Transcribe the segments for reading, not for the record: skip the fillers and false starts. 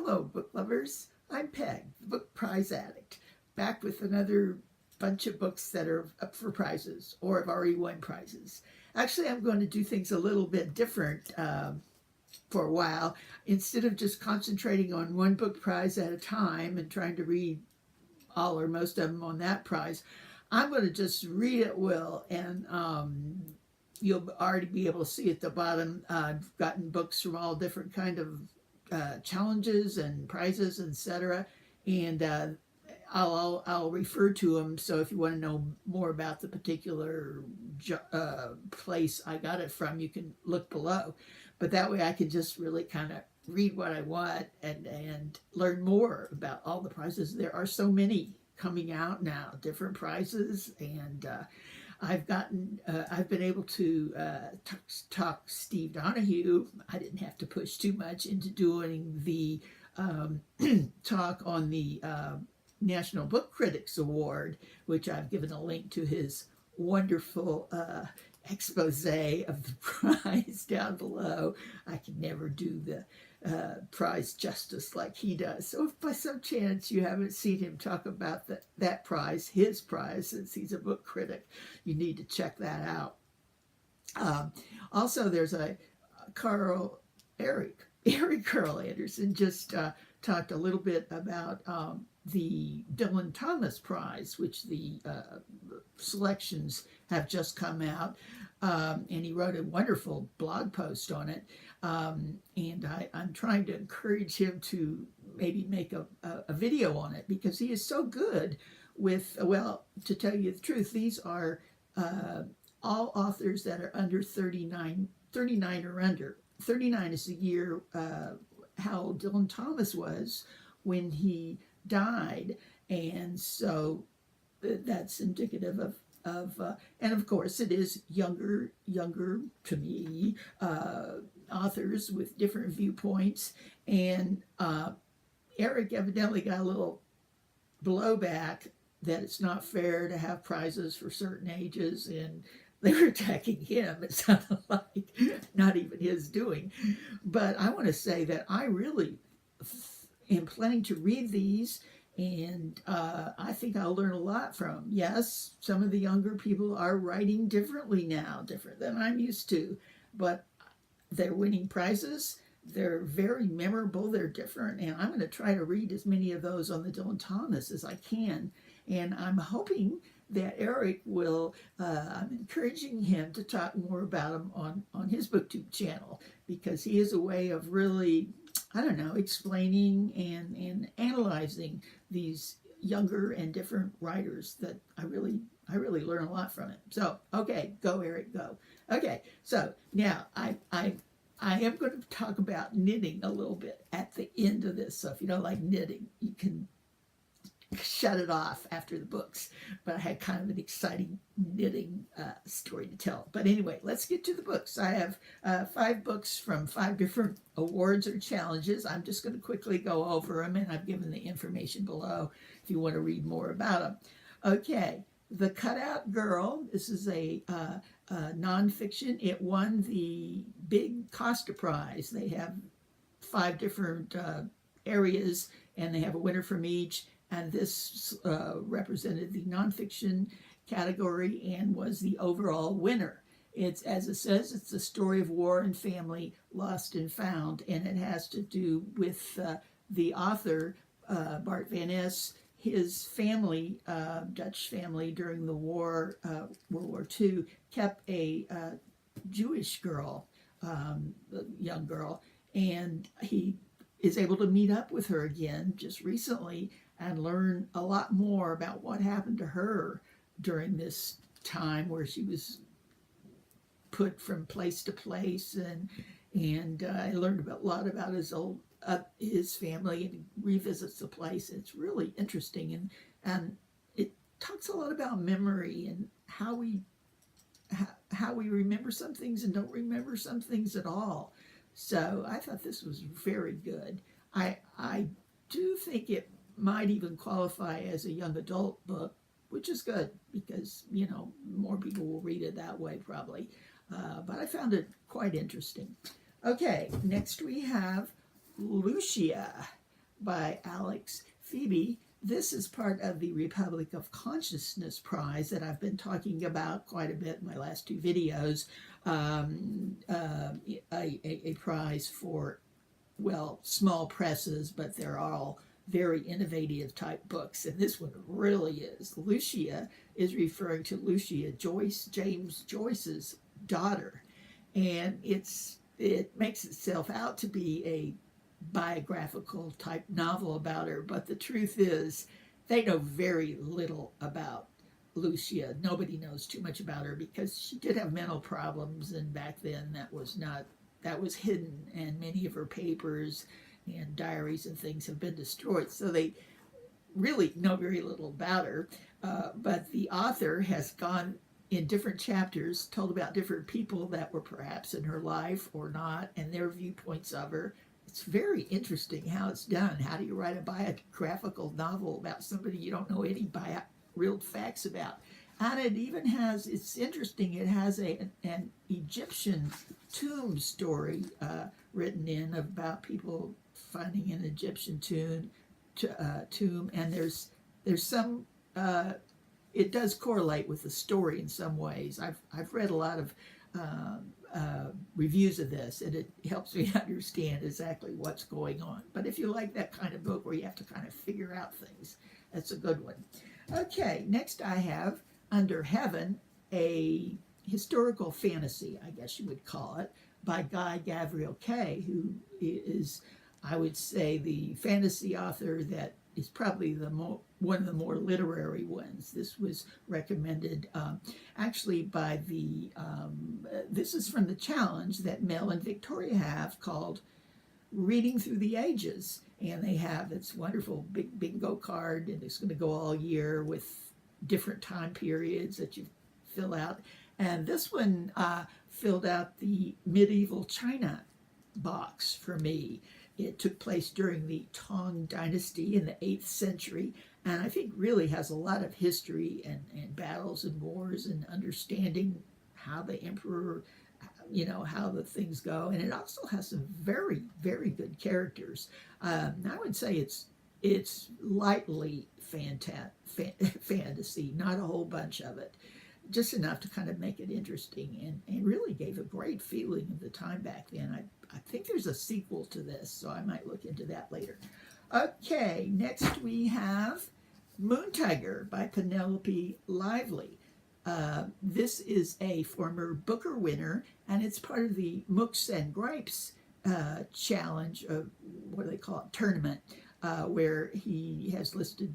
Hello, book lovers. I'm Peg, the book prize addict, back with another bunch of books that are up for prizes or have already won prizes. Actually, I'm going to do things a little bit different for a while. Instead of just concentrating on one book prize at a time and trying to read all or most of them on that prize, I'm going to just read at will, and you'll already be able to see at the bottom. I've gotten books from all different kind of challenges and prizes, etc. And I'll refer to them. So if you want to know more about the particular place I got it from, you can look below. But that way I can just really kind of read what I want and learn more about all the prizes. There are so many coming out now, different prizes, and I've been able to talk Steve Donahue. I didn't have to push too much into doing the talk on the National Book Critics Award, which I've given a link to his wonderful expose of the prize down below. I can never do the prize justice like he does. So if by some chance you haven't seen him talk about that prize, his prize, since he's a book critic, you need to check that out. Also, there's a Eric Carl Anderson just talked a little bit about the Dylan Thomas Prize, which the selections have just come out, and he wrote a wonderful blog post on it. And I'm trying to encourage him to maybe make a video on it, because he is so good with, well, to tell you the truth, these are all authors that are under 39 or under. 39 is the year how old Dylan Thomas was when he died, and so that's indicative of and of course it is younger to me authors with different viewpoints, and Eric evidently got a little blowback that it's not fair to have prizes for certain ages, and they were attacking him. It sounded like not even his doing. But I want to say that I really am planning to read these, and I think I'll learn a lot from them. Yes, some of the younger people are writing differently now, different than I'm used to, but they're winning prizes. They're very memorable. They're different, and I'm going to try to read as many of those on the Dylan Thomas as I can. And I'm hoping that Eric will, I'm encouraging him to talk more about them on his BookTube channel, because he is a way of really, I don't know, explaining and analyzing these younger and different writers that I really learn a lot from it. So, okay, go Eric, go. Okay, so now I am going to talk about knitting a little bit at the end of this. So if you don't like knitting, you can shut it off after the books. But I had kind of an exciting knitting story to tell. But anyway, let's get to the books. I have 5 books from 5 different awards or challenges. I'm just going to quickly go over them, and I've given the information below if you want to read more about them. Okay, The Cutout Girl. This is a nonfiction. It won the big Costa Prize. They have 5 different areas, and they have a winner from each. And this represented the nonfiction category and was the overall winner. It's, as it says, it's a story of war and family, lost and found, and it has to do with the author, Bart van Es. His family, Dutch family during the war, World War II, kept a Jewish girl, young girl, and he is able to meet up with her again just recently and learn a lot more about what happened to her during this time where she was put from place to place, and I learned a lot about his family, and he revisits the place. It's really interesting, and it talks a lot about memory and how we remember some things and don't remember some things at all. So I thought this was very good. I do think it might even qualify as a young adult book, which is good because, you know, more people will read it that way probably. But I found it quite interesting. Okay, next we have Lucia. by Alex Pheby. This is part of the Republic of Consciousness Prize that I've been talking about quite a bit in my last two videos. A prize for, well, small presses, but they're all very innovative type books, and this one really is. Lucia is referring to Lucia James Joyce's daughter, and it makes itself out to be a biographical type novel about her, but the truth is they know very little about Lucia. Nobody knows too much about her because she did have mental problems, and back then that was hidden, and many of her papers and diaries and things have been destroyed, so they really know very little about her. But the author has gone in different chapters, told about different people that were perhaps in her life or not, and their viewpoints of her. It's very interesting how it's done. How do you write a biographical novel about somebody you don't know any real facts about? And it even has, it's interesting, it has an Egyptian tomb story written in about people finding an Egyptian tomb, and there's some, it does correlate with the story in some ways. I've read a lot of reviews of this, and it helps me understand exactly what's going on. But if you like that kind of book where you have to kind of figure out things, that's a good one. Okay, next I have Under Heaven, a historical fantasy, I guess you would call it, by Guy Gabriel Kay, who is, I would say, the fantasy author that is probably one of the more literary ones. This was recommended actually by the, this is from the challenge that Mel and Victoria have called Reading Through the Ages. And they have this wonderful big bingo card, and it's going to go all year with different time periods that you fill out. And this one filled out the medieval China box for me. It took place during the Tang Dynasty in the 8th century, and I think really has a lot of history and battles and wars and understanding how the emperor, you know, how the things go. And it also has some very, very good characters. I would say it's lightly fantasy, not a whole bunch of it, just enough to kind of make it interesting, and really gave a great feeling of the time back then. I think there's a sequel to this, so I might look into that later. Okay, next we have Moon Tiger by Penelope Lively. This is a former Booker winner, and it's part of the Mooks and Gripes challenge, what do they call it, tournament, where he has listed,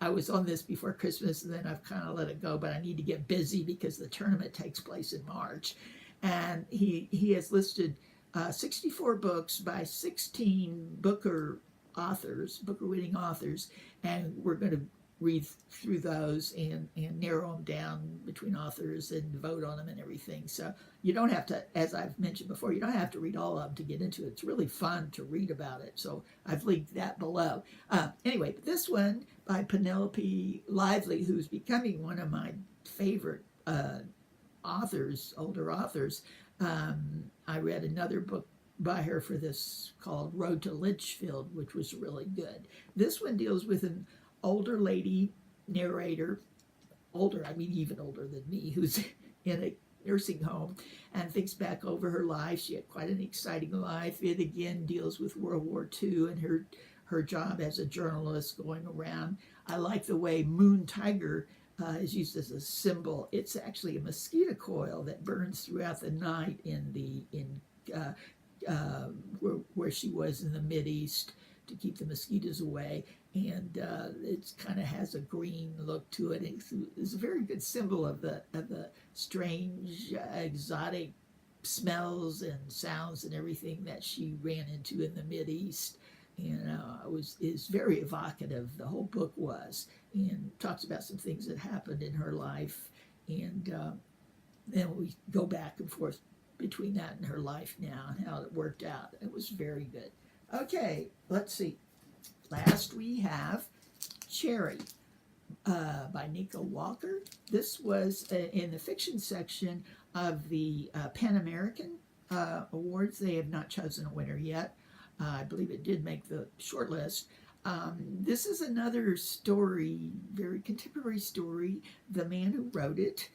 I was on this before Christmas, and then I've kind of let it go, but I need to get busy because the tournament takes place in March. And he has listed 64 books by 16 Booker winning authors, and we're going to read through those and narrow them down between authors and vote on them and everything. So you don't have to, as I've mentioned before, you don't have to read all of them to get into it. It's really fun to read about it. So I've linked that below. Anyway, but this one by Penelope Lively, who's becoming one of my favorite authors, older authors. I read another book by her for this called Road to Litchfield, which was really good. This one deals with an older lady narrator, older, I mean even older than me, who's in a nursing home and thinks back over her life. She had quite an exciting life. It again deals with World War II and her job as a journalist going around. I like the way Moon Tiger is used as a symbol. It's actually a mosquito coil that burns throughout the night where she was in the Mideast to keep the mosquitoes away, and it kind of has a green look to it. It's a very good symbol of the strange, exotic smells and sounds and everything that she ran into in the Mideast. And is very evocative. The whole book was, and talks about some things that happened in her life, and then we go back and forth between that and her life now and how it worked out. It was very good. Okay, let's see. Last we have Sherri by Nico Walker. This was in the fiction section of the Pan American Awards. They have not chosen a winner yet. I believe it did make the short list. This is another story, very contemporary story. The man who wrote it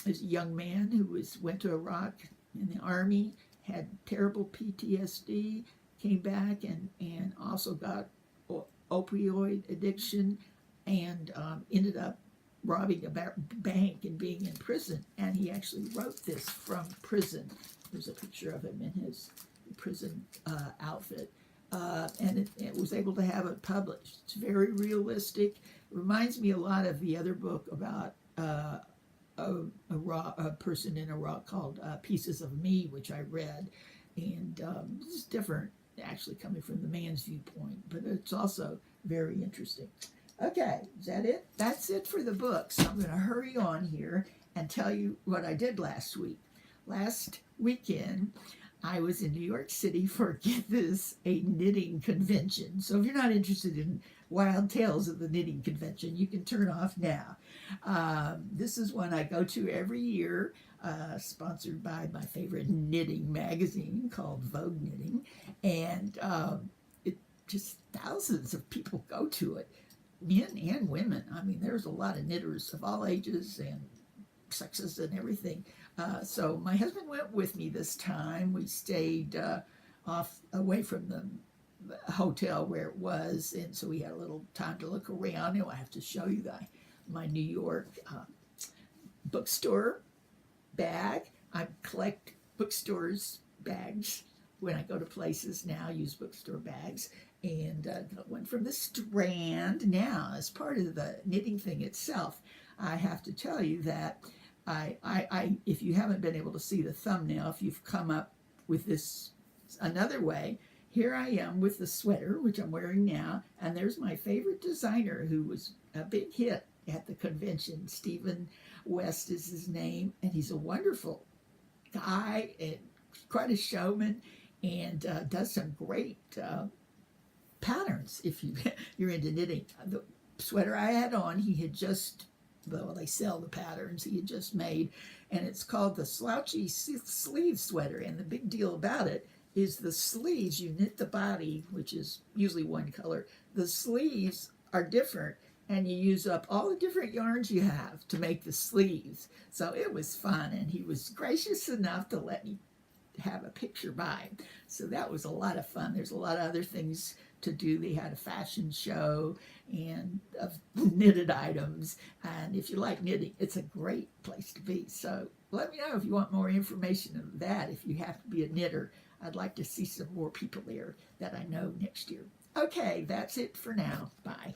is a young man who went to Iraq in the army, had terrible PTSD, came back and also got opioid addiction, and ended up robbing a bank and being in prison. And he actually wrote this from prison. There's a picture of him in his prison outfit. And it was able to have it published. It's very realistic. It reminds me a lot of the other book about a person in Iraq called Pieces of Me, which I read. And it's different, actually, coming from the man's viewpoint, but it's also very interesting. Okay, is that it? That's it for the books. I'm going to hurry on here and tell you what I did last week. Last weekend, I was in New York City for Get This, a knitting convention. So if you're not interested in wild tales of the knitting convention, you can turn off now. This is one I go to every year, sponsored by my favorite knitting magazine called Vogue Knitting. And it just thousands of people go to it, men and women. I mean, there's a lot of knitters of all ages and sexes and everything. So my husband went with me this time. We stayed away from the hotel where it was, and so we had a little time to look around. And I have to show you my New York bookstore bag. I collect bookstores bags when I go to places now. I use bookstore bags, and got one from the Strand. Now, as part of the knitting thing itself, I have to tell you that I if you haven't been able to see the thumbnail, if you've come up with this another way, here I am with the sweater, which I'm wearing now, and there's my favorite designer who was a big hit at the convention. Stephen West is his name, and he's a wonderful guy and quite a showman, and does some great patterns if you're into knitting. The sweater I had on, he had just, well, they sell the patterns he had just made, and it's called the Slouchy Sleeve Sweater. And the big deal about it is the sleeves, you knit the body, which is usually one color. The sleeves are different, and you use up all the different yarns you have to make the sleeves. So it was fun, and he was gracious enough to let me have a picture by him. So that was a lot of fun. There's a lot of other things to do. They had a fashion show and of knitted items, and if you like knitting, it's a great place to be. So let me know if you want more information of that. If you have to be a knitter, I'd like to see some more people there that I know next year. Okay, that's it for now. Bye.